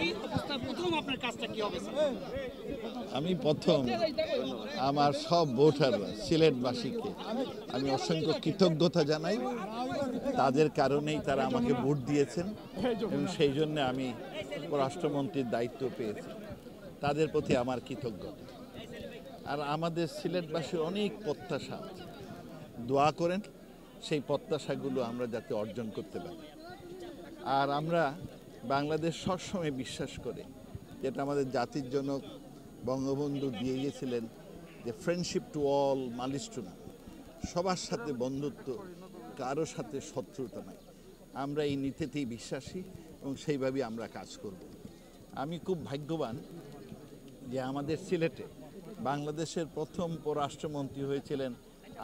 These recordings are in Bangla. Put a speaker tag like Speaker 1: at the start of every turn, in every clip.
Speaker 1: এই অবস্থায় প্রথম আপনার কাজটা কি হবে স্যার?
Speaker 2: আমি প্রথম আমার সব ভোটাররা সিলেটবাসীকে আমি অসংখ্য কৃতজ্ঞতা জানাই। তাদের কারণেই তারা আমাকে ভোট দিয়েছেন এবং সেই জন্য আমি পররাষ্ট্রমন্ত্রীর দায়িত্ব পেয়েছি। তাদের প্রতি আমার কৃতজ্ঞতা। আর আমাদের সিলেটবাসীর অনেক প্রত্যাশা আছে, দোয়া করেন সেই প্রত্যাশাগুলো আমরা যাতে অর্জন করতে পারি। আর আমরা বাংলাদেশ সবসময় বিশ্বাস করে, যেটা আমাদের জাতির জনক বঙ্গবন্ধু দিয়ে গিয়েছিলেন, যে ফ্রেন্ডশিপ টু অল মালিশ টু নান, সবার সাথে বন্ধুত্ব, কারো সাথে শত্রুতা নাই। আমরা এই নীতিতেই বিশ্বাসী এবং সেইভাবেই আমরা কাজ করব। আমি খুব ভাগ্যবান যে আমাদের সিলেটে বাংলাদেশের প্রথম পররাষ্ট্রমন্ত্রী হয়েছিলেন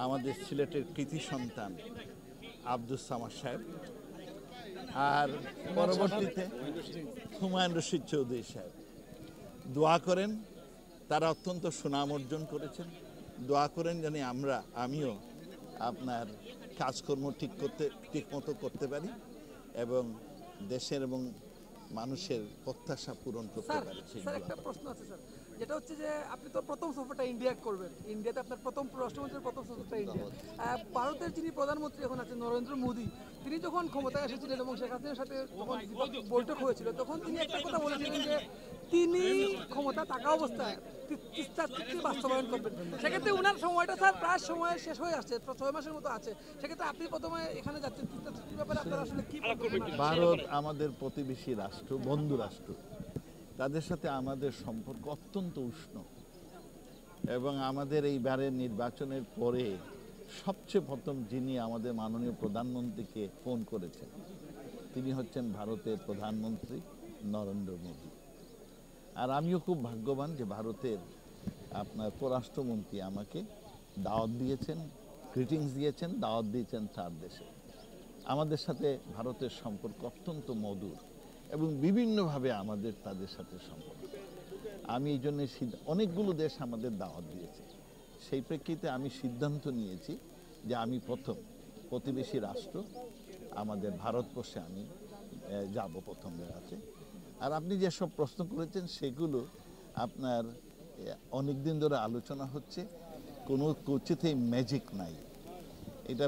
Speaker 2: আমাদের সিলেটের কৃতি সন্তান আব্দুস সামাদ সাহেব, আর পরবর্তীতে হুমায়ুন রশিদ চৌধুরী সাহেব। দোয়া করেন, তারা অত্যন্ত সুনাম অর্জন করেছেন। দোয়া করেন যেন আমিও আপনার কাজকর্ম ঠিক মতো করতে পারি এবং দেশের এবং মানুষের প্রত্যাশা পূরণ করতে পারি।
Speaker 3: স্যার, একটা প্রশ্ন আছে স্যার, যেটা হচ্ছে যে আপনি তো প্রথম সফরটা ইন্ডিয়া করবেন, ইন্ডিয়াতে আপনার প্রথম পররাষ্ট্রমন্ত্রীর প্রথম সফরটা ইন্ডিয়া। ভারতের যিনি প্রধানমন্ত্রী এখন আছেন নরেন্দ্র মোদী, তিনি যখন ক্ষমতায় এসেছিলেন এবং শেখ হাসিনার সাথে যখন বৈঠক হয়েছিল, তখন তিনি একটা কথা বলেছিলেন যে তিনি ক্ষমতা থাকা অবস্থায় তিস্তা চুক্তি বাস্তবায়ন করবেন। সেক্ষেত্রে ওনার সময়টা স্যার প্রায় সময় শেষ হয়ে আসছে, 6 মাসের মতো আছে। সেক্ষেত্রে আপনি প্রথমে এখানে যাচ্ছেন, তিস্তা চুক্তির ব্যাপারে আপনারা আসলে কি করবেন?
Speaker 2: ভারত আমাদের প্রতিবেশী রাষ্ট্র, বন্ধু রাষ্ট্র, তাদের সাথে আমাদের সম্পর্ক অত্যন্ত উষ্ণ এবং আমাদের এইবারের নির্বাচনের পরে সবচেয়ে প্রথম যিনি আমাদের মাননীয় প্রধানমন্ত্রীকে ফোন করেছেন তিনি হচ্ছেন ভারতের প্রধানমন্ত্রী নরেন্দ্র মোদী। আর আমিও খুব ভাগ্যবান যে ভারতের আপনার পররাষ্ট্রমন্ত্রী আমাকে দাওয়াত দিয়েছেন, গ্রিটিংস দিয়েছেন, দাওয়াত দিয়েছেন তার দেশে। আমাদের সাথে ভারতের সম্পর্ক অত্যন্ত মধুর এবং বিভিন্নভাবে আমাদের তাদের সাথে সম্পর্ক। আমি এই জন্য অনেকগুলো দেশ আমাদের দাওয়াত দিয়েছে, সেই প্রেক্ষিতে আমি সিদ্ধান্ত নিয়েছি যে আমি প্রথম প্রতিবেশী রাষ্ট্র আমাদের ভারতবর্ষে আমি যাব প্রথম জায়গাতে। আর আপনি যেসব প্রশ্ন করেছেন সেগুলো আপনার অনেক দিন ধরে আলোচনা হচ্ছে, কোনো কিছুতেই ম্যাজিক নাই। এটা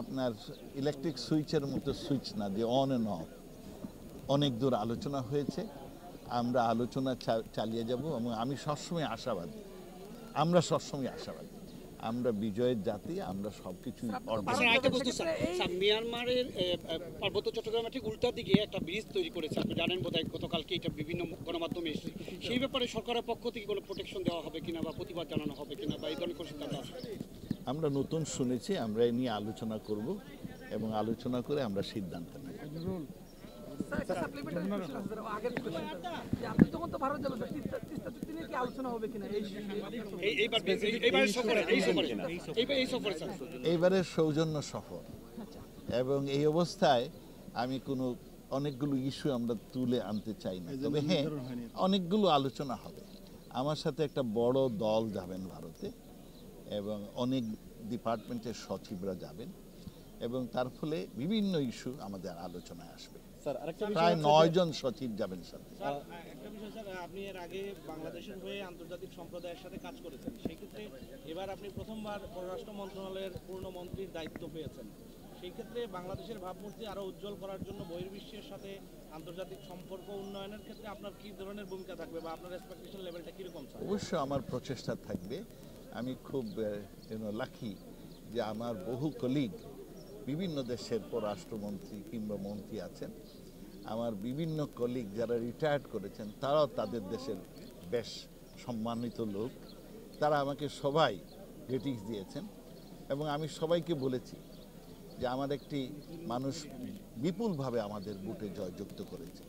Speaker 2: আপনার ইলেকট্রিক সুইচের মতো সুইচ না যে অন অ্যান্ড অফ। অনেক দূর আলোচনা হয়েছে, আমরা আলোচনা চালিয়ে যাব এবং আমি সবসময় আশাবাদী, আমরা সবসময় আশাবাদী, আমরা বিজয়ের জাতি, আমরা সবকিছু
Speaker 1: মিয়ানমারের পার্বত্য চট্টগ্রামের ঠিক উল্টা দিকে একটা ব্রিজ তৈরি করেছে, আপনি জানেন বোধহয়, গতকালকে এটা বিভিন্ন গণমাধ্যমে এসেছে। সেই ব্যাপারে সরকারের পক্ষ থেকে কোনো প্রোটেকশন দেওয়া হবে কিনা বা প্রতিবাদ জানানো হবে কিনা বা এই ধরনের কোনো সিদ্ধান্ত আছে?
Speaker 2: আমরা নতুন শুনেছি, আমরা এ নিয়ে আলোচনা করব এবং আলোচনা করে আমরা সিদ্ধান্ত নেব।
Speaker 3: আপনি তখন তো ভারত যাবেন, তিস্তা চুক্তি নিয়ে কি আলোচনা হবে কিনা
Speaker 2: এইবারের সৌজন্য সফর? এবং এই অবস্থায় আমি অনেকগুলো ইস্যু আমরা তুলে আনতে চাই না, তবে হ্যাঁ অনেকগুলো আলোচনা হবে। আমার সাথে একটা বড় দল যাবেন ভারতে এবং অনেক ডিপার্টমেন্টের সচিবরা যাবেন এবং তার ফলে বিভিন্ন ইস্যু আমাদের আলোচনায় আসবে। প্রায় 9 জন সচিব যাবেন সাথে।
Speaker 4: একটা বিষয় স্যার, আপনি এর আগে বাংলাদেশের হয়ে আন্তর্জাতিক সম্প্রদায়ের সাথে কাজ করেছেন, সেই ক্ষেত্রে এবার আপনি প্রথমবার পররাষ্ট্র মন্ত্রণালয়ের পূর্ণমন্ত্রীর দায়িত্ব পেয়েছেন। সেই ক্ষেত্রে বাংলাদেশের ভাবমূর্তি আরো উজ্জ্বল করার জন্য বহির্বিশ্বের সাথে আন্তর্জাতিক সম্পর্ক উন্নয়নের ক্ষেত্রে আপনার কি ধরনের ভূমিকা থাকবে বা আপনার এক্সপেকটেশন লেভেলটা কিরকম?
Speaker 2: অবশ্যই আমার প্রচেষ্টা থাকবে। আমি খুব লাকি যে আমার বহু কলিগ বিভিন্ন দেশের পররাষ্ট্রমন্ত্রী কিংবা মন্ত্রী আছেন। আমার বিভিন্ন কলিগ যারা রিটায়ার্ড করেছেন তারাও তাদের দেশের বেশ সম্মানিত লোক, তারা আমাকে সবাই গ্রিটিংস দিয়েছেন এবং আমি সবাইকে বলেছি যে আমার একটি মানুষ বিপুলভাবে আমাদের বুটে জয়যুক্ত করেছে,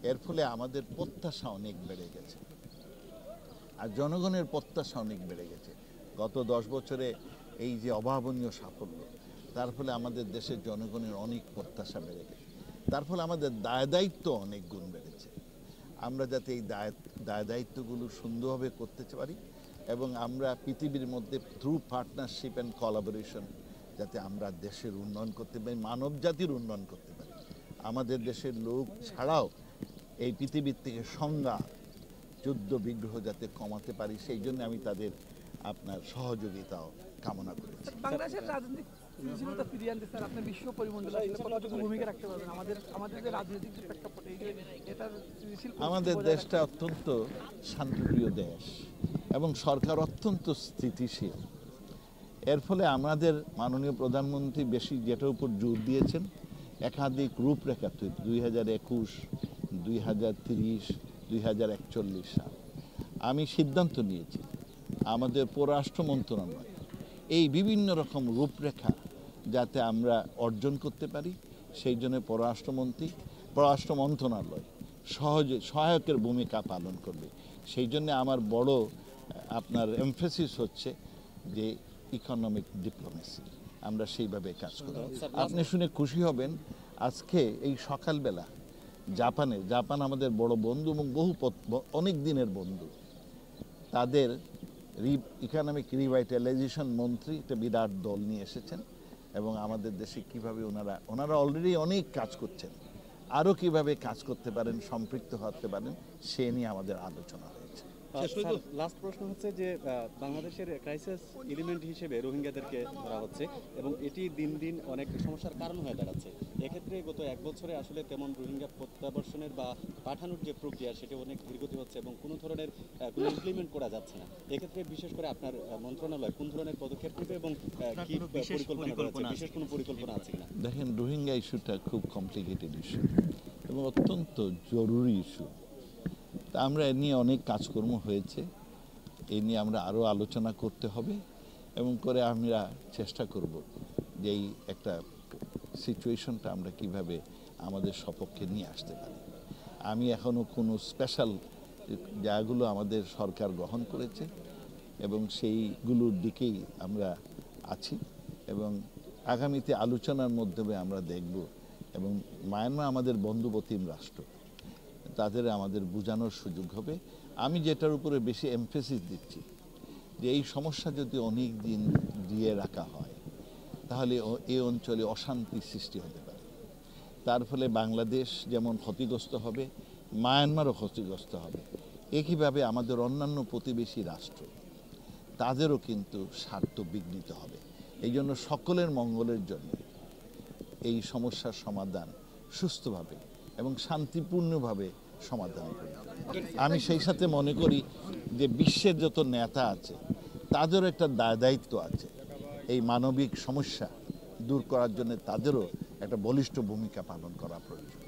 Speaker 2: এর ফলে আমাদের প্রত্যাশা অনেক বেড়ে গেছে আর জনগণের প্রত্যাশা অনেক বেড়ে গেছে। গত 10 বছরে এই যে অভাবনীয় সাফল্য, তার ফলে আমাদের দেশের জনগণের অনেক প্রত্যাশা বেড়ে গেছে, তার ফলে আমাদের দায়-দায়িত্ব অনেক গুণ বেড়েছে। আমরা যাতে এই দায়-দায়িত্বগুলো সুন্দরভাবে করতে পারি এবং আমরা পৃথিবীর মধ্যে থ্রু পার্টনারশিপ অ্যান্ড কোলাবোরেশন যাতে আমরা দেশের উন্নয়ন করতে পারি, মানব জাতির উন্নয়ন করতে পারি। আমাদের দেশের লোক ছাড়াও এই পৃথিবীর থেকে সংঘাত যুদ্ধ বিগ্রহ যাতে কমাতে পারি, সেই জন্য আমি তাদের আপনার সহযোগিতাও কামনা করেছি।
Speaker 3: বাংলাদেশের রাজনৈতিক স্থিতিশীলতা ফিরিয়ে আনতে স্যার আপনি বিশ্ব পরিমণ্ডলে আসলে কতটুকু ভূমিকা রাখতে পারবেন? আমাদের যে রাজনৈতিক যে প্রেক্ষাপট, এই যে এটার স্থিতিশীল
Speaker 2: আমাদের দেশটা অত্যন্ত শান্তিপ্রিয় দেশ এবং সরকার অত্যন্ত স্থিতিশীল। এর ফলে আমাদের মাননীয় প্রধানমন্ত্রী বেশি যেটার উপর জোর দিয়েছেন, একাধিক রূপরেখা তৈরি, 2021, 2030, 2041 সাল। আমি সিদ্ধান্ত নিয়েছি আমাদের পররাষ্ট্র মন্ত্রণালয় এই বিভিন্ন রকম রূপরেখা যাতে আমরা অর্জন করতে পারি, সেই জন্য পররাষ্ট্র মন্ত্রণালয় সহায়কের ভূমিকা পালন করবে। সেই জন্য আমার বড় আপনার এমফেসিস হচ্ছে যে ইকোনমিক ডিপ্লোমেসি, আমরা সেইভাবে কাজ করি। আপনি শুনে খুশি হবেন, আজকে এই সকালবেলা জাপান আমাদের বড় বন্ধু এবং অনেক দিনের বন্ধু, তাদের ইকোনমিক রিভাইটালাইজেশন মন্ত্রী একটা বিরাট দল নিয়ে এসেছেন এবং আমাদের দেশে কিভাবে ওনারা অলরেডি অনেক কাজ করছেন, আরও কিভাবে কাজ করতে পারেন, সম্পৃক্ত হতে পারেন, সে নিয়ে আমাদের আলোচনা হয়েছে।
Speaker 5: লাস্ট প্রশ্ন হচ্ছে যে বাংলাদেশের ক্রাইসিস এলিমেন্ট হিসেবে রোহিঙ্গাদেরকে ধরা হচ্ছে এবং এটি দিন দিন অনেক সমস্যার কারণ হয়ে দাঁড়াচ্ছে। এক্ষেত্রে গত 1 বছরে আসলে তেমন রোহিঙ্গা প্রত্যাবর্ষণের বা পাঠানোর যে প্রক্রিয়া সেটা অনেক ধীরগতি হচ্ছে এবং কোনো ধরনের কোনো ইমপ্লিমেন্ট করা যাচ্ছে না। এক্ষেত্রে বিশেষ করে আপনার মন্ত্রণালয় কোন ধরনের পদক্ষেপ নেবে এবং কি পরিকল্পনা রয়েছে, বিশেষ কোনো পরিকল্পনা আছে কিনা?
Speaker 2: দেখেন, রোহিঙ্গা ইস্যুটা খুব কমপ্লিকেটেড ইস্যু এবং অত্যন্ত জরুরি ইস্যু। তা আমরা এ নিয়ে অনেক কাজকর্ম হয়েছে, এই নিয়ে আমরা আরও আলোচনা করতে হবে এবং করে আমরা চেষ্টা করব যে এই একটা সিচুয়েশনটা আমরা কিভাবে আমাদের সপক্ষে নিয়ে আসতে পারি। আমি এখনও কোনো স্পেশাল জায়গাগুলো আমাদের সরকার গ্রহণ করেছে এবং সেইগুলোর দিকেই আমরা আছি এবং আগামীতে আলোচনার মাধ্যমে আমরা দেখব এবং মায়ানমার আমাদের বন্ধুপ্রতিম রাষ্ট্র, তাদের আমাদের বোঝানোর সুযোগ হবে। আমি যেটার উপরে বেশি এমফেসিস দিচ্ছি যে এই সমস্যা যদি অনেক দিন দিয়ে রাখা হয় তাহলে এই অঞ্চলে অশান্তি সৃষ্টি হতে পারে। তার ফলে বাংলাদেশ যেমন ক্ষতিগ্রস্ত হবে, মায়ানমারও ক্ষতিগ্রস্ত হবে। একইভাবে আমাদের অন্যান্য প্রতিবেশী রাষ্ট্র, তাদেরও কিন্তু স্বার্থ বিঘ্নিত হবে। এই জন্য সকলের মঙ্গলের জন্য এই সমস্যার সমাধান সুস্থভাবে এবং শান্তিপূর্ণভাবে সমাধান করি। আমি সেই সাথে মনে করি যে বিশ্বের যত নেতা আছে তাদেরও একটা দায়িত্ব আছে এই মানবিক সমস্যা দূর করার জন্য, তাদেরও একটা বলিষ্ঠ ভূমিকা পালন করা প্রয়োজন।